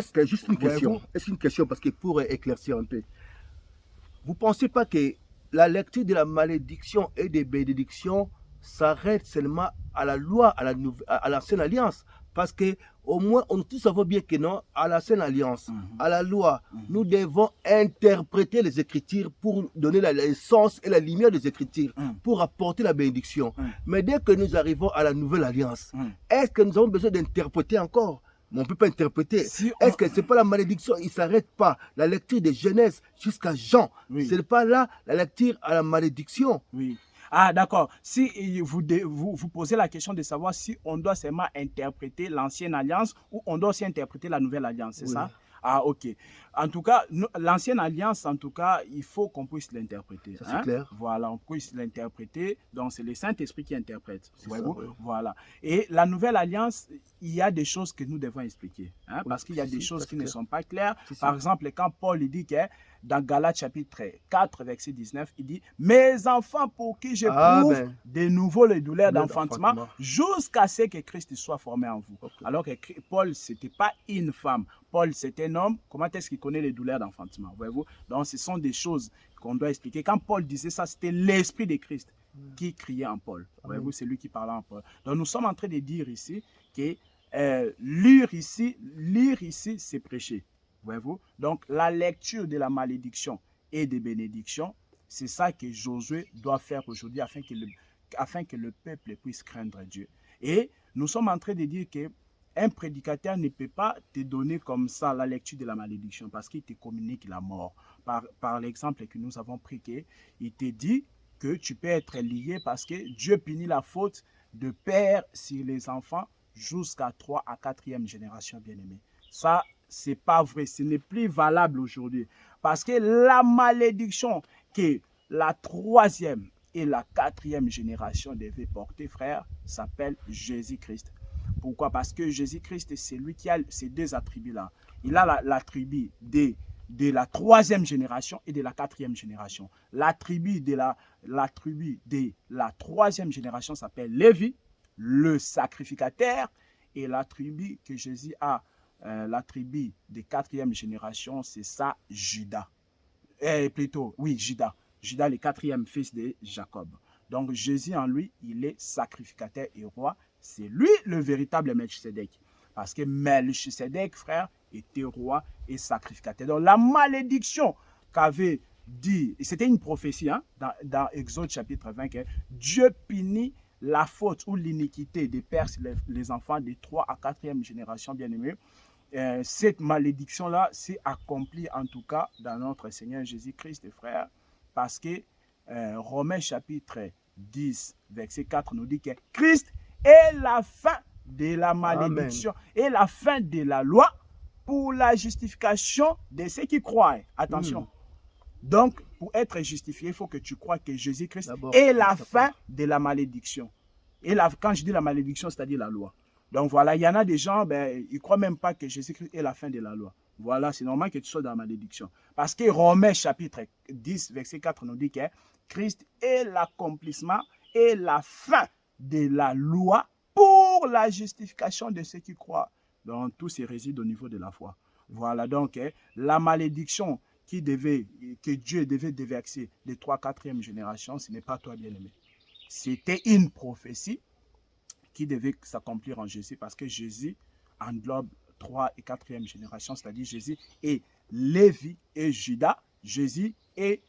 C'est juste une question. Voyez-vous? C'est une question parce que pour éclaircir un peu. Vous ne pensez pas que la lecture de la malédiction et des bénédictions s'arrête seulement à la loi, à l'ancienne alliance? Parce que au moins, on tous savons bien que non, à l'ancienne alliance, à la loi, nous devons interpréter les Écritures pour donner l'essence et la lumière des Écritures, pour apporter la bénédiction. Mais dès que nous arrivons à la nouvelle alliance, est-ce que nous avons besoin d'interpréter encore? Mais on ne peut pas interpréter. Si Est-ce que ce n'est pas la malédiction? Il ne s'arrête pas. La lecture de Genèse jusqu'à Jean. Oui. Ce n'est pas là la lecture à la malédiction. Oui. Ah, d'accord. Si vous posez la question de savoir si on doit seulement interpréter l'ancienne alliance ou on doit aussi interpréter la nouvelle alliance, c'est ça? Ah, ok. En tout cas, l'ancienne alliance, en tout cas, il faut qu'on puisse l'interpréter. Ça, c'est clair. Voilà, on puisse l'interpréter. Donc, c'est le Saint-Esprit qui interprète. C'est ça, oui. Voilà. Et la nouvelle alliance, il y a des choses que nous devons expliquer. Oui, parce qu'il y a des choses qui ne clair. sont pas claires. Si. Par exemple, quand Paul dit que dans Galates chapitre 4, verset 19, il dit « Mes enfants pour qui j'éprouve de nouveau les douleurs d'enfantement jusqu'à ce que Christ soit formé en vous. Okay. » Alors que Paul, ce n'était pas une femme. Paul, c'est un homme. Comment est-ce qu'il connaît les douleurs d'enfantement? Voyez-vous? Donc, ce sont des choses qu'on doit expliquer. Quand Paul disait ça, c'était l'Esprit de Christ qui criait en Paul. Voyez-vous? C'est lui qui parlait en Paul. Donc, nous sommes en train de dire ici que lire ici, c'est prêcher. Voyez-vous? Donc, la lecture de la malédiction et des bénédictions, c'est ça que Josué doit faire aujourd'hui afin que le peuple puisse craindre Dieu. Et nous sommes en train de dire que un prédicateur ne peut pas te donner comme ça la lecture de la malédiction parce qu'il te communique la mort. Par l'exemple que nous avons pris, il te dit que tu peux être lié parce que Dieu punit la faute de père sur les enfants jusqu'à 3 à 4e génération, bien-aimés. Ça, c'est pas vrai. Ce n'est plus valable aujourd'hui. Parce que la malédiction que la 3e et la 4e génération devaient porter, frère, s'appelle Jésus-Christ. Pourquoi? Parce que Jésus-Christ, c'est lui qui a ces deux attributs-là. Il a l'attribut de la 3e génération et de la 4e génération. L'attribut de la 3e génération s'appelle Lévi, le sacrificateur, et l'attribut que Jésus a, l'attribut de 4e génération, c'est ça, Judas. Judas. Judas, le 4e fils de Jacob. Donc Jésus en lui, il est sacrificateur et roi. C'est lui le véritable Melchisedec. Parce que Melchisedec, frère, était roi et sacrificateur. Donc la malédiction qu'avait dit, et c'était une prophétie dans Exode chapitre 20, que Dieu punit la faute ou l'iniquité des pères, les enfants de 3 à 4e génération, bien-aimés. Cette malédiction-là s'est accomplie en tout cas dans notre Seigneur Jésus-Christ, frère, parce que Romains chapitre 10, verset 4 nous dit que Christ est la fin de la malédiction et la fin de la loi pour la justification de ceux qui croient. Attention. Donc, pour être justifié, il faut que tu crois que Jésus-Christ est la fin de la malédiction. Et quand je dis la malédiction, c'est-à-dire la loi. Donc voilà, il y en a des gens, ils ne croient même pas que Jésus-Christ est la fin de la loi. Voilà, c'est normal que tu sois dans la malédiction. Parce que Romains chapitre 10, verset 4 nous dit que Christ est l'accomplissement et la fin de la loi pour la justification de ceux qui croient. Donc tout se réside au niveau de la foi. Voilà donc la malédiction que Dieu devait déverser des 3 4e générations, ce n'est pas toi, bien-aimé. C'était une prophétie qui devait s'accomplir en Jésus parce que Jésus englobe 3 et 4e génération, c'est-à-dire Jésus est Lévi et Judas. Jésus est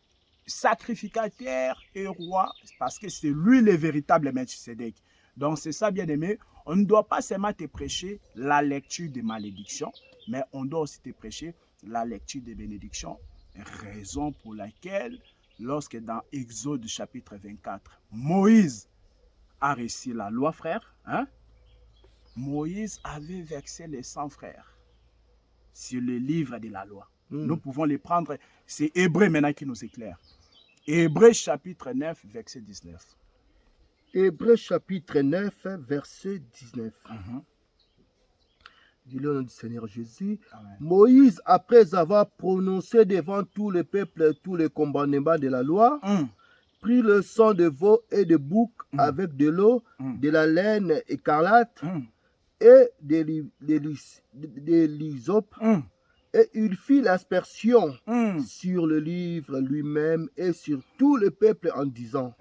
sacrificateur et roi parce que c'est lui le véritable Melchisedec. Donc c'est ça, bien-aimé. On ne doit pas seulement te prêcher la lecture des malédictions, mais on doit aussi te prêcher la lecture des bénédictions. Raison pour laquelle, lorsque dans Exode chapitre 24, Moïse a reçu la loi, frère, Moïse avait versé les 100 frères sur le livre de la loi. Nous pouvons les prendre. C'est Hébreu maintenant qui nous éclaire. Hébreu chapitre 9, verset 19. Hébreu chapitre 9, verset 19. Dis-le au nom du Seigneur Jésus. Amen. Moïse, après avoir prononcé devant tout le peuple tous les commandements de la loi, prit le sang de veau et de bouc avec de l'eau, de la laine écarlate, et de l'hysope, et il fit l'aspersion sur le livre lui-même et sur tout le peuple en disant,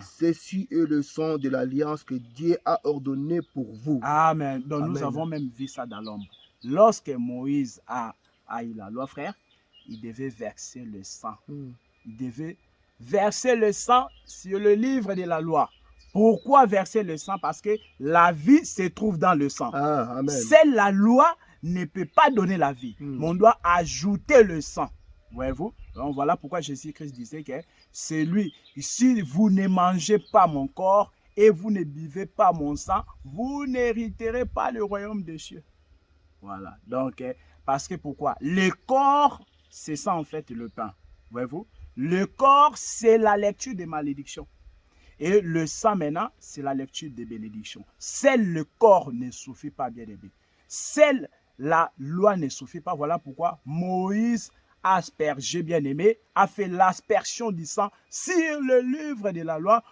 ceci est le sang de l'alliance que Dieu a ordonné pour vous. Amen. Donc Amen. nous avons même vu ça dans l'ombre. Lorsque Moïse a eu la loi, frère, il devait verser le sang. Il devait verser le sang sur le livre de la loi. Pourquoi verser le sang? Parce que la vie se trouve dans le sang. Seule la loi ne peut pas donner la vie. Mais on doit ajouter le sang. Voyez-vous? Donc voilà pourquoi Jésus-Christ disait que c'est lui. Si vous ne mangez pas mon corps et vous ne buvez pas mon sang, vous n'hériterez pas le royaume des cieux. Voilà. Donc, parce que pourquoi? Le corps, c'est ça en fait le pain. Voyez-vous? Le corps, c'est la lecture des malédictions. Et le sang maintenant, c'est la lecture des bénédictions. Seul le corps ne suffit pas, bien aimé. Seule la loi ne suffit pas. Voilà pourquoi Moïse a aspergé, bien aimé, a fait l'aspersion du sang sur le livre de la loi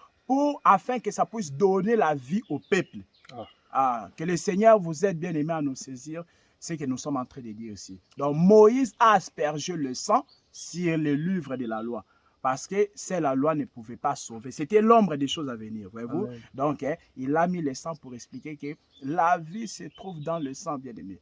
afin que ça puisse donner la vie au peuple. Que le Seigneur vous aide, bien aimé, à nous saisir ce que nous sommes en train de dire ici. Donc Moïse a aspergé le sang sur le livre de la loi. Parce que la loi ne pouvait pas sauver. C'était l'ombre des choses à venir, voyez-vous. Donc, il a mis le sang pour expliquer que la vie se trouve dans le sang, bien-aimé.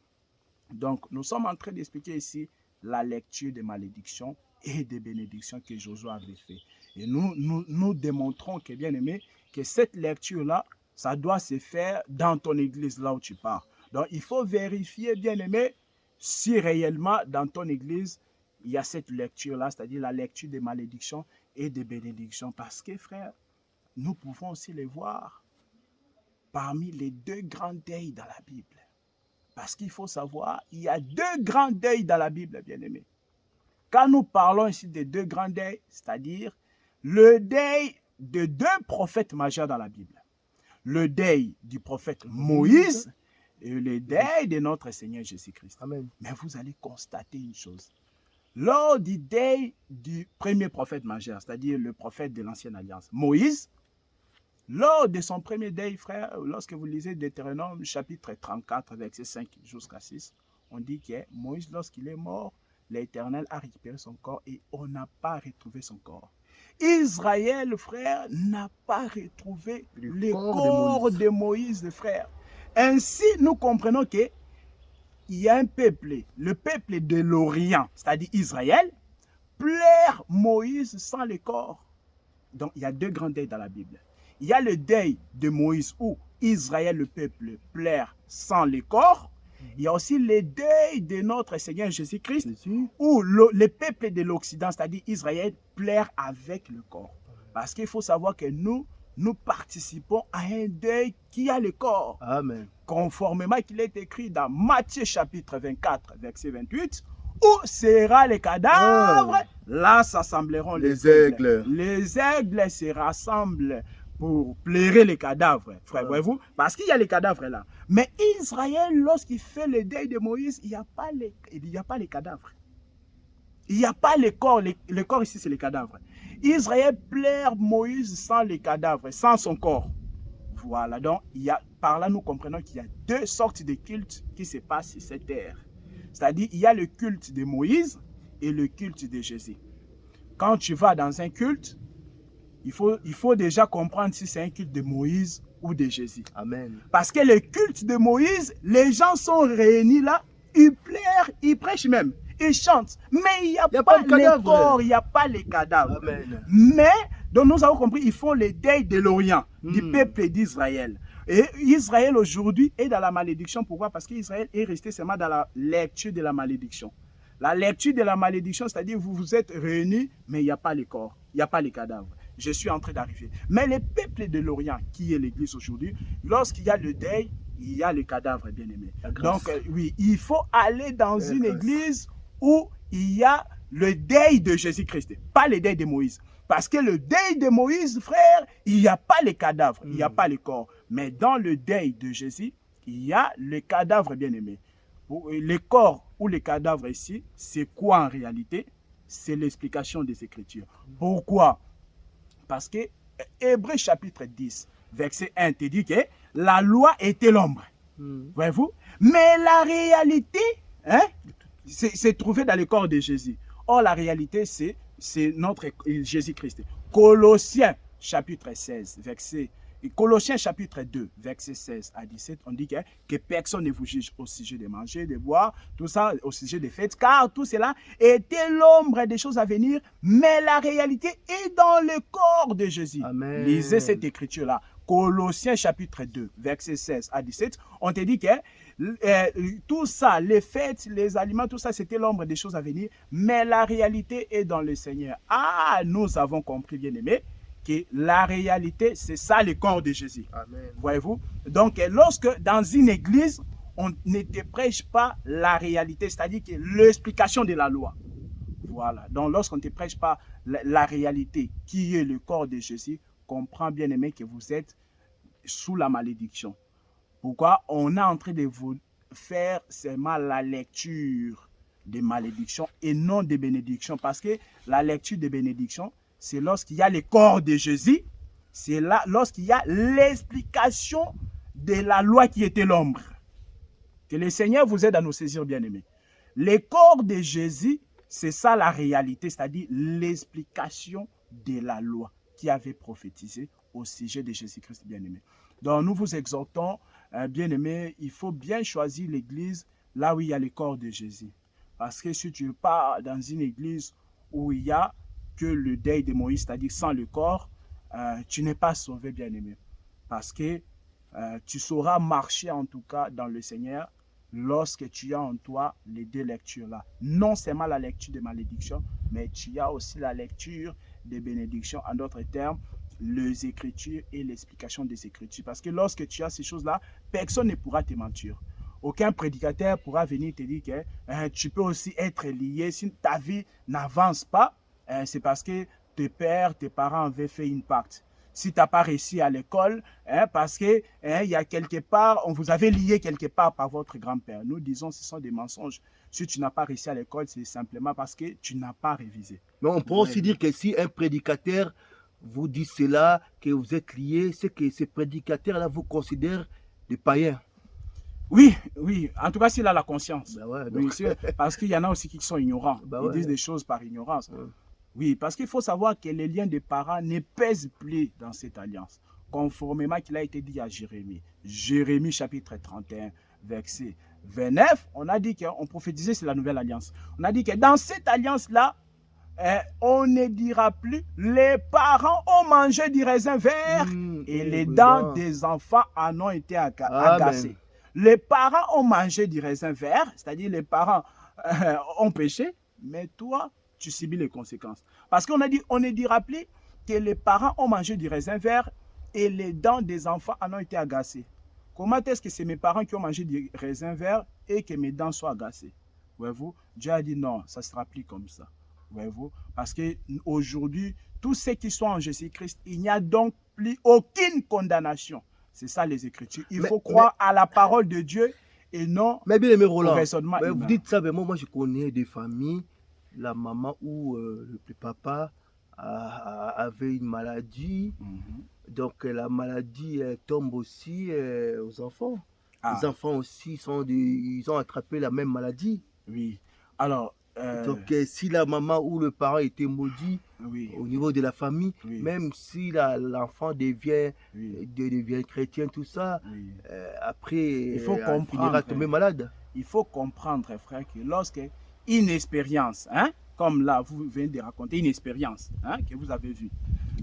Donc, nous sommes en train d'expliquer ici la lecture des malédictions et des bénédictions que Josué avait fait. Et nous démontrons que, bien-aimé, que cette lecture-là, ça doit se faire dans ton église, là où tu pars. Donc, il faut vérifier, bien-aimé, si réellement dans ton église, il y a cette lecture-là, c'est-à-dire la lecture des malédictions et des bénédictions. Parce que, frère, nous pouvons aussi les voir parmi les deux grands deuils dans la Bible. Parce qu'il faut savoir, il y a deux grands deuils dans la Bible, bien-aimés. Quand nous parlons ici des deux grands deuils, c'est-à-dire le deuil de deux prophètes majeurs dans la Bible. Le deuil du prophète Moïse et le deuil de notre Seigneur Jésus-Christ. Mais vous allez constater une chose. Lors du deuil du premier prophète majeur, c'est-à-dire le prophète de l'Ancienne Alliance, Moïse, lors de son premier deuil, frère, lorsque vous lisez Deutéronome chapitre 34, verset 5 jusqu'à 6, on dit que Moïse, lorsqu'il est mort, l'Éternel a récupéré son corps et on n'a pas retrouvé son corps. Israël, frère, n'a pas retrouvé le corps de Moïse, frère. Ainsi, nous comprenons que il y a un peuple, le peuple de l'Orient, c'est-à-dire Israël, pleure Moïse sans le corps. Donc, il y a deux grands deuils dans la Bible. Il y a le deuil de Moïse où Israël, le peuple, pleure sans le corps. Il y a aussi le deuil de notre Seigneur Jésus-Christ où le peuple de l'Occident, c'est-à-dire Israël, pleure avec le corps. Parce qu'il faut savoir que nous participons à un deuil qui a le corps. Amen. Conformément qu'il est écrit dans Matthieu chapitre 24, verset 28, où sera les cadavres, là s'assembleront les aigles. Les aigles se rassemblent pour pleurer les cadavres, frère, voyez-vous, parce qu'il y a les cadavres là. Mais Israël, lorsqu'il fait le deuil de Moïse, il n'y a pas les cadavres. Il n'y a pas le corps. Le corps ici, c'est les cadavres. Israël pleure Moïse sans les cadavres, sans son corps. Voilà, donc par là nous comprenons qu'il y a deux sortes de cultes qui se passent sur cette terre. C'est-à-dire, il y a le culte de Moïse et le culte de Jésus. Quand tu vas dans un culte, il faut déjà comprendre si c'est un culte de Moïse ou de Jésus. Amen. Parce que le culte de Moïse, les gens sont réunis là, ils pleurent, ils prêchent même, ils chantent. Mais il n'y a pas les corps, il n'y a pas les cadavres. Amen. Mais, donc nous avons compris, ils font le deuil de l'Orient, du peuple d'Israël. Et Israël aujourd'hui est dans la malédiction. Pourquoi? Parce qu'Israël est resté seulement dans la lecture de la malédiction. La lecture de la malédiction, c'est-à-dire vous vous êtes réunis, mais il n'y a pas les corps, il n'y a pas les cadavres. Je suis en train d'arriver. Mais le peuple de l'Orient, qui est l'Église aujourd'hui, lorsqu'il y a le deuil, il y a les cadavres, bien aimés. Donc, oui, il faut aller dans une église où il y a le deuil de Jésus-Christ, pas le deuil de Moïse. Parce que le deuil de Moïse, frère, il n'y a pas les cadavres, il n'y a pas les corps. Mais dans le deuil de Jésus, il y a les cadavres, bien aimés. Les corps ou les cadavres ici, c'est quoi en réalité? C'est l'explication des Écritures. Pourquoi? Parce que Hébreux chapitre 10, verset 1, te dit que la loi était l'ombre. Voyez-vous? Mais la réalité, hein, c'est trouvé dans le corps de Jésus. Or, la réalité, c'est notre Jésus-Christ. Colossiens chapitre 16, verset. Et Colossiens chapitre 2, verset 16 à 17, on dit que personne ne vous juge au sujet de manger, de boire, tout ça, au sujet des fêtes, car tout cela était l'ombre des choses à venir, mais la réalité est dans le corps de Jésus. Amen. Lisez cette écriture-là. Colossiens chapitre 2, verset 16 à 17, on te dit que tout ça, les fêtes, les aliments, tout ça, c'était l'ombre des choses à venir, mais la réalité est dans le Seigneur. Ah, nous avons compris, bien-aimés, que la réalité, c'est ça le corps de Jésus. Voyez-vous? Donc, lorsque dans une église, on ne te prêche pas la réalité, c'est-à-dire que l'explication de la loi. Voilà. Donc, lorsqu'on ne te prêche pas la réalité, qui est le corps de Jésus, comprends, bien-aimé, que vous êtes sous la malédiction. Pourquoi? On est en train de vous faire seulement la lecture des malédictions et non des bénédictions. Parce que la lecture des bénédictions, c'est lorsqu'il y a le corps de Jésus, c'est là lorsqu'il y a l'explication de la loi qui était l'ombre. Que le Seigneur vous aide à nous saisir, bien-aimés. Le corps de Jésus, c'est ça la réalité, c'est-à-dire l'explication de la loi qui avait prophétisé au sujet de Jésus-Christ, bien-aimé. Donc nous vous exhortons, bien-aimés, il faut bien choisir l'église là où il y a le corps de Jésus. Parce que si tu pars dans une église où il y a que le deuil de Moïse, c'est-à-dire sans le corps, tu n'es pas sauvé, bien-aimé. Parce que tu sauras marcher en tout cas dans le Seigneur lorsque tu as en toi les deux lectures-là. Non seulement la lecture des malédictions, mais tu as aussi la lecture des bénédictions. En d'autres termes, les Écritures et l'explication des Écritures. Parce que lorsque tu as ces choses-là, personne ne pourra te mentir. Aucun prédicateur pourra venir te dire que tu peux aussi être lié. Si ta vie n'avance pas, c'est parce que tes pères, tes parents avaient fait une pacte. Si tu n'as pas réussi à l'école, parce que il y a quelque part, on vous avait lié quelque part par votre grand-père. Nous disons que ce sont des mensonges. Si tu n'as pas réussi à l'école, c'est simplement parce que tu n'as pas révisé. Mais on peut aussi dire que si un prédicateur vous dit cela, que vous êtes lié, c'est que ces prédicateurs-là vous considèrent des païens. Oui, oui. En tout cas, s'il a la conscience. Ben ouais, oui, parce qu'il y en a aussi qui sont ignorants. Ben Ils ouais. disent des choses par ignorance. Ouais. Oui, parce qu'il faut savoir que les liens des parents ne pèsent plus dans cette alliance. Conformément qu'il a été dit à Jérémie. Jérémie chapitre 31, verset 29, on a dit qu'on prophétisait sur la nouvelle alliance. On a dit que dans cette alliance-là, on ne dira plus les parents ont mangé du raisin vert et les dents des enfants en ont été agacées. Les parents ont mangé du raisin vert, c'est-à-dire les parents ont péché, mais toi, tu subis les conséquences. Parce qu'on a dit, on ne dira plus que les parents ont mangé du raisin vert et les dents des enfants en ont été agacées. Comment est-ce que c'est mes parents qui ont mangé du raisin vert et que mes dents soient agacées? Voyez-vous, Dieu a dit non, ça ne sera plus comme ça. Voyez-vous, parce qu'aujourd'hui, tous ceux qui sont en Jésus-Christ, il n'y a donc plus aucune condamnation. C'est ça les Écritures. Il faut croire à la parole de Dieu et non au raisonnement humain. Vous dites ça, mais moi je connais des familles, la maman ou le papa avait une maladie, donc la maladie tombe aussi aux enfants. Les enfants aussi ils ont attrapé la même maladie. Oui. Alors, donc si la maman ou le parent était maudit au niveau de la famille, même si l'enfant devient chrétien, tout ça, après il faut comprendre, finira tomber malade. Il faut comprendre, frère, que lorsque une expérience, comme là vous venez de raconter une expérience que vous avez vue,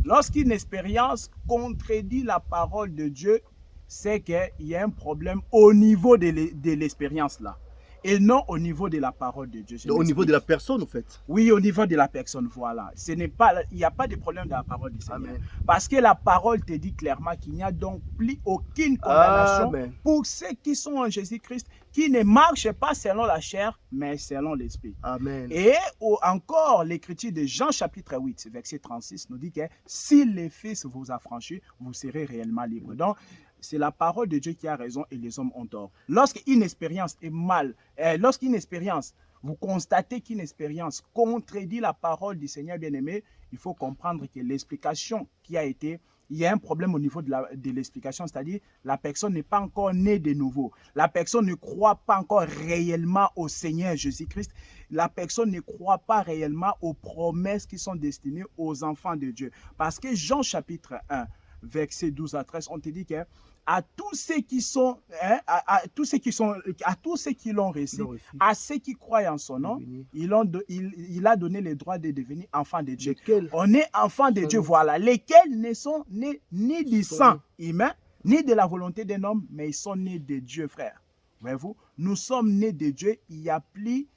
lorsqu'une expérience contredit la parole de Dieu, c'est qu'il y a un problème au niveau de l'expérience là. Et non au niveau de la parole de Dieu. Au niveau de la personne, en fait. Oui, au niveau de la personne, voilà. Il n'y a pas de problème dans la parole du Seigneur. Parce que la parole te dit clairement qu'il n'y a donc plus aucune condamnation pour ceux qui sont en Jésus-Christ, qui ne marchent pas selon la chair, mais selon l'esprit. Amen. Et encore, l'écriture de Jean chapitre 8, verset 36, nous dit que si le Fils vous a franchi, vous serez réellement libre. Donc, c'est la parole de Dieu qui a raison et les hommes ont tort. Lorsqu'une expérience est mal, lorsqu'une expérience, vous constatez qu'une expérience contredit la parole du Seigneur bien-aimé, il faut comprendre que l'explication qui a été il y a un problème au niveau de l'explication, c'est-à-dire la personne n'est pas encore née de nouveau. La personne ne croit pas encore réellement au Seigneur Jésus-Christ. La personne ne croit pas réellement aux promesses qui sont destinées aux enfants de Dieu. Parce que Jean chapitre 1, versets 12 à 13, on te dit que à tous ceux qui sont, hein, à tous ceux qui l'ont reçu, à ceux qui croient en son nom, il a donné le droit de devenir enfants de Dieu. On est enfants de Dieu, voilà, lesquels ne sont nés ni du sang humain, ni de la volonté d'un homme, mais ils sont nés de Dieu, frère. Voyez-vous, nous sommes nés de Dieu, il n'y a plus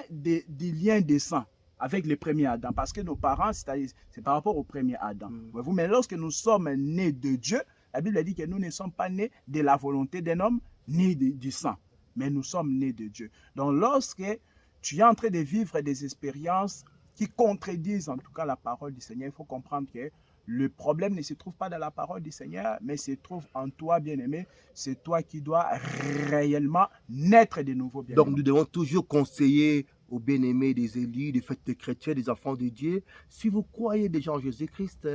des liens de sang avec le premier Adam, parce que nos parents, c'est par rapport au premier Adam. Voyez-vous, mais lorsque nous sommes nés de Dieu, la Bible dit que nous ne sommes pas nés de la volonté d'un homme, ni du sang, mais nous sommes nés de Dieu. Donc, lorsque tu es en train de vivre des expériences qui contredisent en tout cas la parole du Seigneur, il faut comprendre que le problème ne se trouve pas dans la parole du Seigneur, mais se trouve en toi, bien-aimé. C'est toi qui dois réellement naître de nouveau, bien-aimé. Donc, nous devons toujours conseiller aux bien-aimés des élus, des fêtes de chrétiens, des enfants de Dieu. Si vous croyez déjà en Jésus-Christ,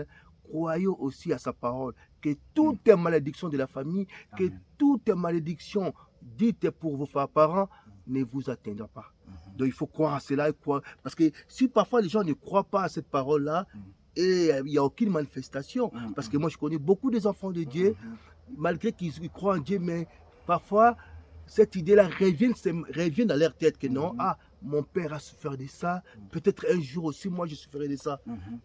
croyez aussi à sa parole, que toutes les malédictions de la famille, que toutes les malédictions dites pour vos parents ne vous atteindront pas. Donc il faut croire à cela, parce que si parfois les gens ne croient pas à cette parole-là, et il n'y a aucune manifestation, parce que moi je connais beaucoup des enfants de Dieu, malgré qu'ils croient en Dieu, mais parfois cette idée-là revient dans leur tête que non, mon père a souffert de ça, peut-être un jour aussi moi je souffrirai de ça,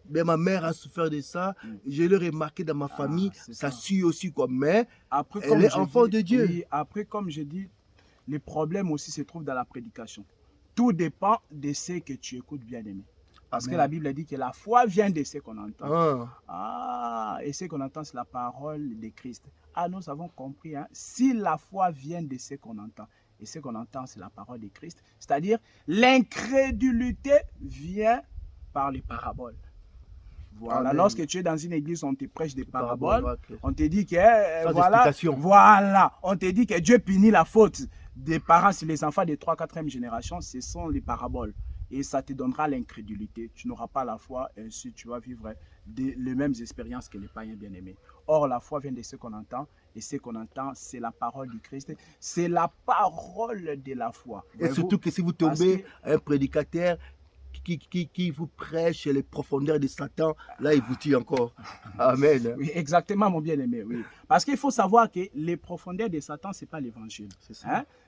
mais ma mère a souffert de ça, je l'ai remarqué dans ma famille, ça suit aussi quoi, mais après, elle est enfant de Dieu. Oui, après comme je dis, les problèmes aussi se trouvent dans la prédication. Tout dépend de ce que tu écoutes, bien-aimé. Parce que la Bible dit que la foi vient de ce qu'on entend. Et ce qu'on entend, c'est la parole de Christ. Nous avons compris, si la foi vient de ce qu'on entend, et ce qu'on entend, c'est la parole de Christ, c'est-à-dire l'incrédulité vient par les paraboles. Voilà. Lorsque tu es dans une église, on te prêche des paraboles, on te dit que voilà, on te dit que Dieu punit la faute des parents sur les enfants de 3e, 4e génération, ce sont les paraboles. Et ça te donnera l'incrédulité. Tu n'auras pas la foi, et ainsi tu vas vivre les mêmes expériences que les païens bien-aimés. Or, la foi vient de ce qu'on entend, et ce qu'on entend, c'est la parole du Christ. C'est la parole de la foi. Et surtout que si vous tombez un prédicateur qui vous prêche les profondeurs de Satan, là, il vous tue encore. Amen. Oui, exactement, mon bien-aimé. Oui. Parce qu'il faut savoir que les profondeurs de Satan, ce n'est pas l'évangile.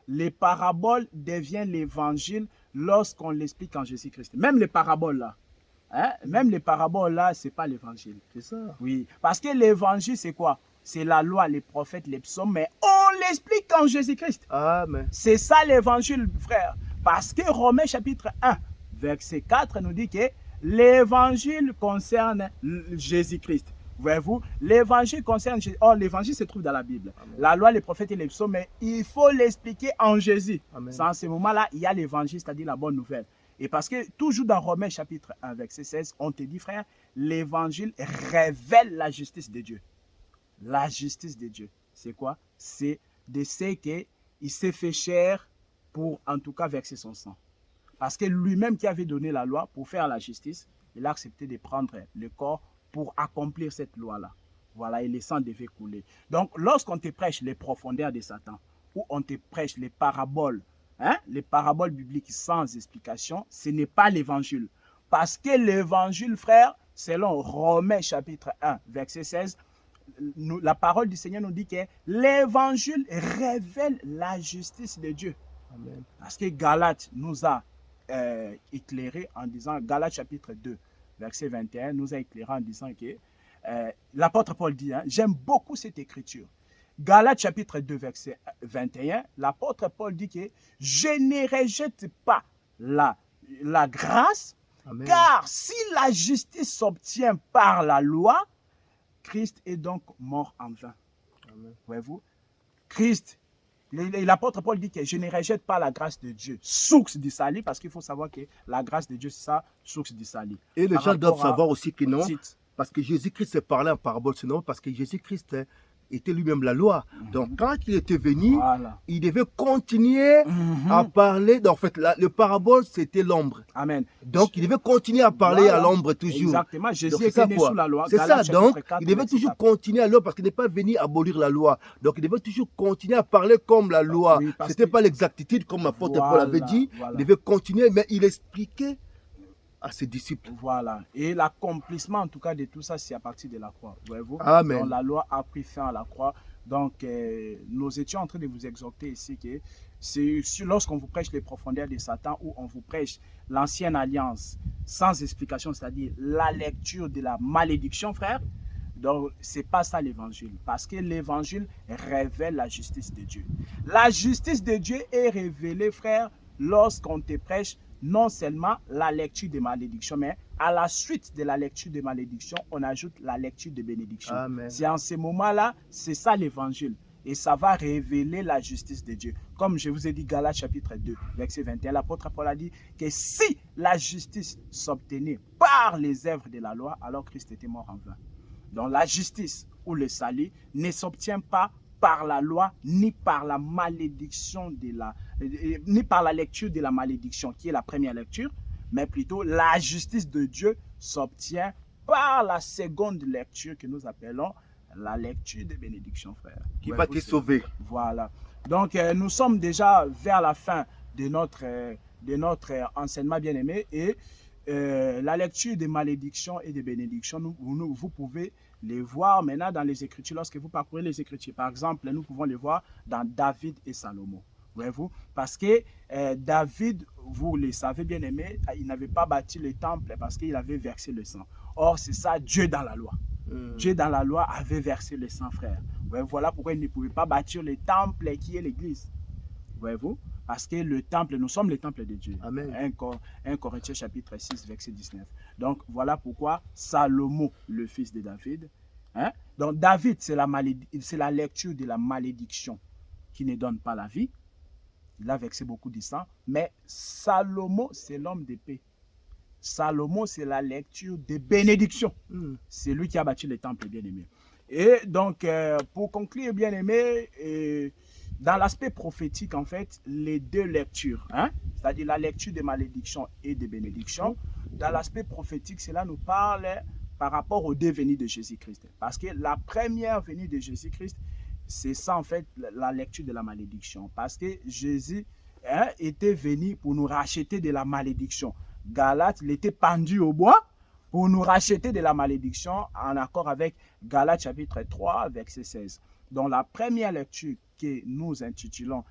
Les paraboles deviennent l'évangile lorsqu'on l'explique en Jésus-Christ. Même les paraboles là, ce n'est pas l'évangile. C'est ça. Oui, parce que l'évangile, c'est quoi? C'est la loi, les prophètes, les psaumes, mais on l'explique en Jésus-Christ. Amen. C'est ça l'évangile, frère. Parce que Romains chapitre 1, verset 4 nous dit que l'évangile concerne Jésus-Christ. Voyez-vous, l'évangile concerne Jésus. Or, l'évangile se trouve dans la Bible. Amen. La loi, les prophètes et les psaumes, mais il faut l'expliquer en Jésus. C'est en ce moment-là, il y a l'évangile, c'est-à-dire la bonne nouvelle. Et parce que toujours dans Romains chapitre 1, verset 16, on te dit, frère, l'évangile révèle la justice de Dieu. La justice de Dieu, c'est quoi? C'est de ce qu'il s'est fait chair pour, en tout cas, verser son sang. Parce que lui-même qui avait donné la loi pour faire la justice, il a accepté de prendre le corps pour accomplir cette loi-là. Voilà, et le sang devait couler. Donc, lorsqu'on te prêche les profondeurs de Satan, ou on te prêche les paraboles bibliques sans explication, ce n'est pas l'évangile. Parce que l'évangile, frère, selon Romains chapitre 1, verset 16, la parole du Seigneur nous dit que l'évangile révèle la justice de Dieu. Amen. Parce que Galates nous a éclairé en disant, Galates chapitre 2, verset 21, nous a éclairé en disant que l'apôtre Paul dit, j'aime beaucoup cette écriture. Galates chapitre 2, verset 21, l'apôtre Paul dit que je ne rejette pas la grâce, Amen. Car si la justice s'obtient par la loi, Christ est donc mort en vain. Voyez-vous, Christ, l'apôtre Paul dit que je ne rejette pas la grâce de Dieu, source du salut, parce qu'il faut savoir que la grâce de Dieu, c'est ça, source du salut. Et les gens doivent savoir aussi que non, parce que Jésus-Christ s'est parlé en parabole, sinon, parce que Jésus-Christ, était lui-même la loi. Donc, quand il était venu, Voilà. il devait continuer à parler. Donc, en fait, le parabole, c'était l'ombre. Amen. Donc, il devait continuer à parler Voilà. à l'ombre toujours. Exactement. Donc, Jésus c'est était ça, né quoi. sous la loi. C'est ça. Galates chapitre Donc, 4, il devait verset toujours 4. continuer à l'ombre parce qu'il n'est pas venu abolir la loi. Donc, il devait toujours continuer à parler comme la loi. Oui, parce C'était que- pas l'exactitude comme l'apôtre Paul avait dit. Voilà. Il devait continuer, mais il expliquait à ses disciples. Voilà. Et l'accomplissement, en tout cas, de tout ça, c'est à partir de la croix. Voyez-vous? Amen. Donc, la loi a pris fin à la croix. Donc, nous étions en train de vous exhorter ici que c'est lorsqu'on vous prêche les profondeurs de Satan ou on vous prêche l'ancienne alliance sans explication, c'est-à-dire la lecture de la malédiction, frère. Donc, c'est pas ça l'évangile. Parce que l'évangile révèle la justice de Dieu. La justice de Dieu est révélée, frère, lorsqu'on te prêche non seulement la lecture des malédictions, mais à la suite de la lecture des malédictions, on ajoute la lecture des bénédictions. C'est en ce moment-là, c'est ça l'évangile. Et ça va révéler la justice de Dieu. Comme je vous ai dit, Galates chapitre 2, verset 21, l'apôtre Paul a dit que si la justice s'obtenait par les œuvres de la loi, alors Christ était mort en vain. Donc la justice ou le salut ne s'obtient pas par la loi, ni par la malédiction ni par la lecture de la malédiction, qui est la première lecture, mais plutôt la justice de Dieu s'obtient par la seconde lecture que nous appelons la lecture des bénédictions, frère. Qui va te sauver. Voilà. Donc, nous sommes déjà vers la fin de notre enseignement bien-aimé et la lecture des malédictions et des bénédictions, vous pouvez les voir maintenant dans les Écritures. Lorsque vous parcourez les Écritures, par exemple, nous pouvons les voir dans David et Salomon. Voyez-vous? Parce que David, vous le savez bien aimé, il n'avait pas bâti le temple parce qu'il avait versé le sang. Or, c'est ça, Dieu dans la loi. Dieu dans la loi avait versé le sang, frère. Ouais, voilà pourquoi il ne pouvait pas bâtir le temple qui est l'église. Voyez-vous? Parce que le temple, nous sommes le temple de Dieu. Amen. 1 Corinthiens chapitre 6, verset 19. Donc, voilà pourquoi Salomon, le fils de David. Hein? Donc, David, c'est la lecture de la malédiction qui ne donne pas la vie. Il a versé beaucoup de sang. Mais Salomon, c'est l'homme de paix. Salomon, c'est la lecture des bénédictions. C'est lui qui a bâti le temple, bien-aimé. Et donc, pour conclure, bien-aimé, dans l'aspect prophétique, en fait, les deux lectures, hein, c'est-à-dire la lecture des malédictions et des bénédictions, dans l'aspect prophétique, cela nous parle par rapport au devenir de Jésus-Christ. Parce que la première venue de Jésus-Christ, c'est ça, en fait, la lecture de la malédiction. Parce que Jésus était venu pour nous racheter de la malédiction. Galate, il était pendu au bois pour nous racheter de la malédiction en accord avec Galates chapitre 3, verset 16. Donc la première lecture que nous intitulons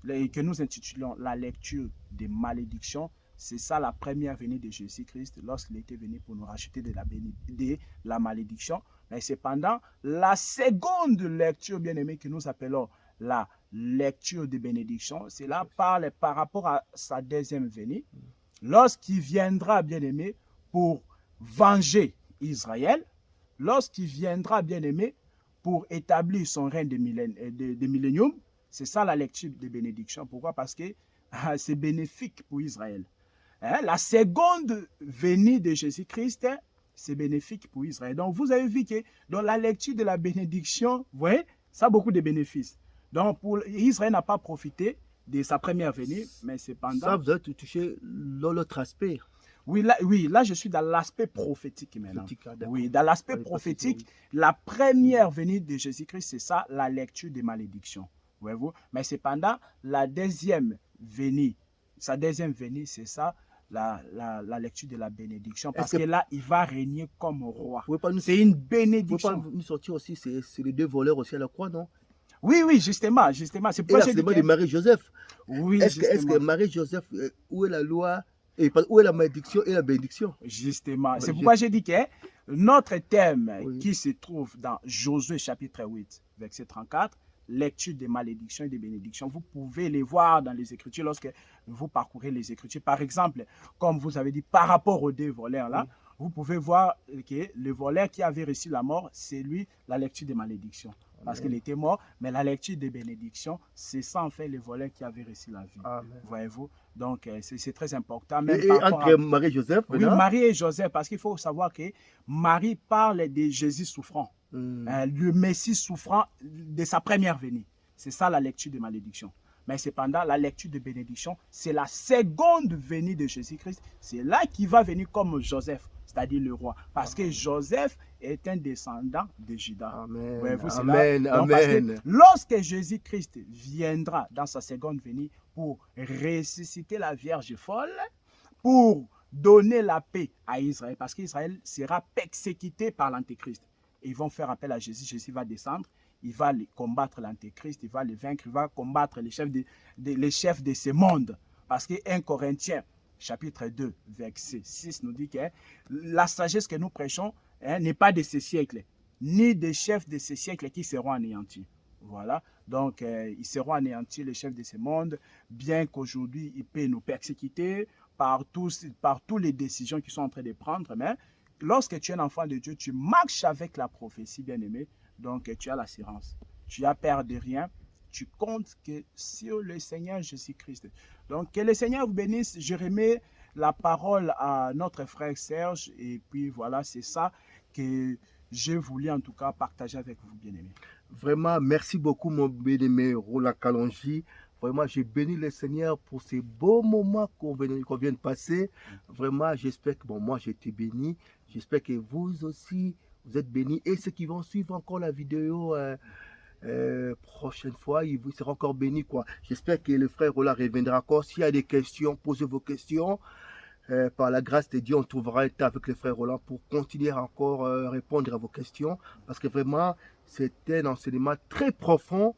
la lecture des malédictions, c'est ça la première venue de Jésus-Christ lorsqu'il était venu pour nous racheter de la malédiction. Mais cependant, la seconde lecture, bien aimée, que nous appelons la lecture des bénédictions, cela parle par rapport à sa deuxième venue, lorsqu'il viendra, bien aimé, pour venger Israël, lorsqu'il viendra, bien aimé, pour établir son règne de millénium. C'est ça la lecture des bénédictions. Pourquoi? Parce que c'est bénéfique pour Israël. La seconde venue de Jésus-Christ, c'est bénéfique pour Israël. Donc, vous avez vu que dans la lecture de la bénédiction, vous voyez, ça a beaucoup de bénéfices. Donc, Israël n'a pas profité de sa première venue, mais cependant... Ça, vous avez touché l'autre aspect. Oui, là, je suis dans l'aspect prophétique maintenant. Oui, dans l'aspect prophétique, la première venue de Jésus-Christ, c'est ça, la lecture des malédictions. Voyez-vous? Mais cependant, sa deuxième venue, c'est ça, la lecture de la bénédiction. Parce que là, il va régner comme roi. C'est une bénédiction. Vous pouvez pas nous sortir aussi, c'est les deux voleurs aussi à la croix, non? Oui, justement. C'est pourquoi j'ai dit de Marie-Joseph. Oui, est-ce que Marie-Joseph, où est la loi? Et où est la malédiction et la bénédiction? Justement. C'est pourquoi j'ai dit que notre thème qui se trouve dans Josué chapitre 8, verset 34, lecture des malédictions et des bénédictions. Vous pouvez les voir dans les Écritures lorsque vous parcourez les Écritures. Par exemple, comme vous avez dit, par rapport aux deux voleurs là, vous pouvez voir que le voleur qui avait reçu la mort, c'est lui la lecture des malédictions. Parce qu'il était mort, mais la lecture des bénédictions, c'est ça en fait le voleur qui avait reçu la vie. Voyez-vous? Donc, c'est très important. Même et entre Marie et Joseph? Oui, Marie et Joseph, parce qu'il faut savoir que Marie parle de Jésus souffrant. Le Messie souffrant de sa première venue. C'est ça la lecture de malédiction. Mais cependant, la lecture de bénédiction, c'est la seconde venue de Jésus-Christ. C'est là qu'il va venir comme Joseph, c'est-à-dire le roi. Parce que Joseph est un descendant de Judas. Amen. Voyez-vous, Amen. donc, Amen. lorsque Jésus-Christ viendra dans sa seconde venue pour ressusciter la Vierge folle, pour donner la paix à Israël, parce qu'Israël sera persécuté par l'Antéchrist. Ils vont faire appel à Jésus, Jésus va descendre, il va combattre l'Antéchrist, il va le vaincre, il va combattre les chefs de ce monde. Parce que 1 Corinthiens, chapitre 2, verset 6, nous dit que la sagesse que nous prêchons n'est pas de ce siècle, ni des chefs de ce siècle qui seront anéantis. Voilà, donc ils seront anéantis, les chefs de ce monde, bien qu'aujourd'hui ils peuvent nous persécuter par toutes les décisions qu'ils sont en train de prendre. Mais lorsque tu es un enfant de Dieu, tu marches avec la prophétie, bien-aimé. Donc, tu as l'assurance. Tu as peur de rien. Tu comptes que sur le Seigneur Jésus-Christ. Donc, que le Seigneur vous bénisse. Je remets la parole à notre frère Serge. Et puis, voilà, c'est ça que je voulais en tout cas partager avec vous, bien-aimé. Vraiment, merci beaucoup, mon bien-aimé Roland Kalonji. Vraiment, j'ai béni le Seigneur pour ces beaux moments qu'on vient de passer. Vraiment, j'espère que, bon, moi, j'ai été béni. J'espère que vous aussi, vous êtes bénis. Et ceux qui vont suivre encore la vidéo prochaine fois, ils seront encore bénis, quoi. J'espère que le frère Roland reviendra encore. S'il y a des questions, posez vos questions. Par la grâce de Dieu, on trouvera un temps avec le frère Roland pour continuer à encore répondre à vos questions. Parce que vraiment, c'est un enseignement très profond.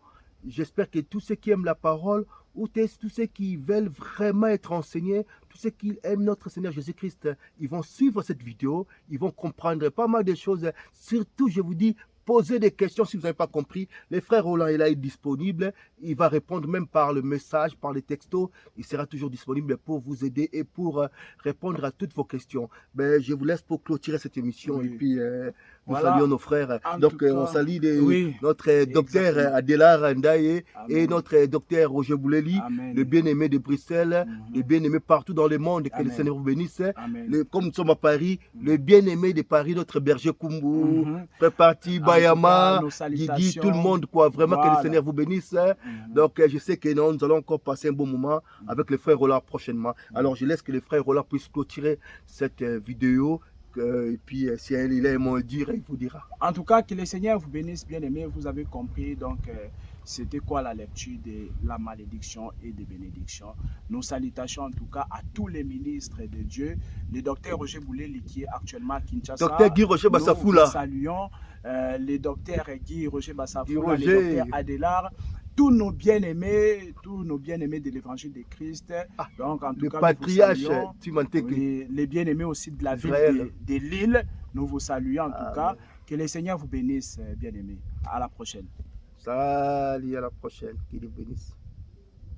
J'espère que tous ceux qui aiment la parole, ou tous ceux qui veulent vraiment être enseignés, tous ceux qui aiment notre Seigneur Jésus-Christ, ils vont suivre cette vidéo, ils vont comprendre pas mal de choses. Surtout, je vous dis, posez des questions si vous n'avez pas compris. Le frère Roland est là, il est disponible. Il va répondre même par le message, par les textos. Il sera toujours disponible pour vous aider et pour répondre à toutes vos questions. Ben, je vous laisse pour clôturer cette émission. Oui. Et puis, nous saluons nos frères. Donc, on salue notre docteur Adélar Ndaye et notre docteur Roger Bouleli, le bien-aimé de Bruxelles, le bien-aimé partout dans le monde. Que le Seigneur vous bénisse. Comme nous sommes à Paris, le bien-aimé de Paris, notre berger Kumbu, fait partie Bayama, Guigui, tout le monde, quoi. Vraiment que le Seigneur vous bénisse. Donc, je sais que nous allons encore passer un bon moment avec le frère Roland prochainement. Alors, je laisse que le frère Roland puisse clôturer cette vidéo. Et puis, si il a un mot à dire, il vous dira. En tout cas, que le Seigneur vous bénisse, bien aimé. Vous avez compris, donc, c'était quoi la lecture de la malédiction et des bénédictions. Nos salutations, en tout cas, à tous les ministres de Dieu. Le docteur Roger Bouleli, qui est actuellement à Kinshasa. Docteur Guy Roger Bassafoula. Nous saluons le docteur Guy Roger Bassafoula, le docteur Adélar. Tous nos bien-aimés de l'évangile de Christ. Donc, en tout le cas, patriarche, les bien-aimés aussi de la ville de Lille, nous vous saluons en tout cas. Que le Seigneur vous bénisse, bien-aimés. À la prochaine. Salut, à la prochaine. Qu'il vous bénisse.